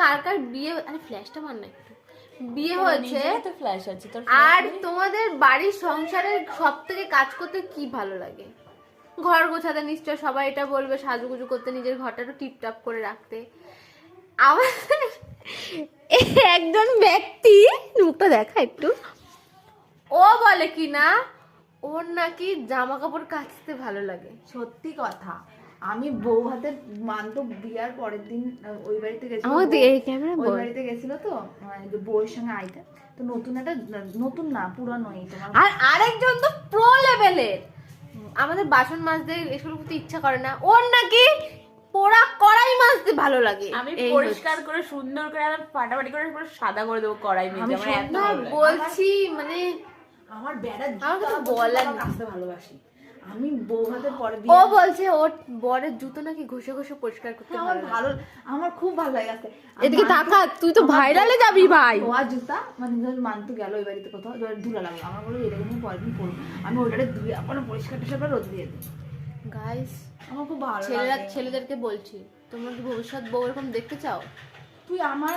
কার কার বিয়ে, আরে ফ্ল্যাশটা মার না একটু, বিয়ে হয়েছে তো ফ্ল্যাশ আছে তোর, আর তোমাদের বাড়ির সংসারের সব থেকে কাজ করতে কি ভালো লাগে? ঘর গোছাতে নিশ্চয় সবাই এটা বলবে, সাজুগুজু করতে, নিজের ঘরটা একটু টিপটাপ করে রাখতে। আমাদের একজন ব্যক্তি, মুখটা দেখা একটু, ও বলে কি না ওর নাকি জামা কাপড় কাচতে ভালো লাগে। সত্যি কথা, আমি বউ হাতে মানতো বিয়ার পরের দিন ওই বাড়িতে গেছিল, আমাদের এই ক্যামেরা ওই বাড়িতে গেছিল তো যে বউয়ের সঙ্গে আইতে, তো নতুন একটা, নতুন না পুরানোই তোমার। আর আরেকজন তো প্রো লেভেলের, আমাদের বাসন মাজতে এসব করতে ইচ্ছা করে না, ওর নাকি পোড়া কড়াই মাজতে ভালো লাগে। আমি পরিষ্কার করে সুন্দর করে আমি ফাটাফাটি করে পুরো সাদা করে দেবো কড়াই মেজে। আমার এত না ভালো লাগে। বলছি মানে আমার বেড়া আমার কিছু বলার নেই। কাচতে ভালোবাসি আমি, বউ হাতে পরে ও বলছে ওর বরের জুতো নাকি ঘষে ঘষে পরিষ্কার করতে আমার ভালো লাগে। ভালো, আমার খুব ভালো লাগে আসতে। এদিকে তাকা, তুই তো ভাইরালে যাবি ভাই। ধোয়া জুতা মানে ধর মানতু গেল ওই বাড়িতে কোথাও, ধর ধুলা লাগলো, আমার বলে এটাকে নিয়ে পরের দিন পরবো, আমি ওইটাকে ধুয়ে কোনো পরিষ্কার টেস্কার করে রোদ দিয়ে দিই। গাইস আমার খুব ভালো ছেলেরা লাগে। ছেলেদেরকে বলছি, তোমরা কি ভবিষ্যৎ বউ এরকম দেখতে চাও? তুই আমার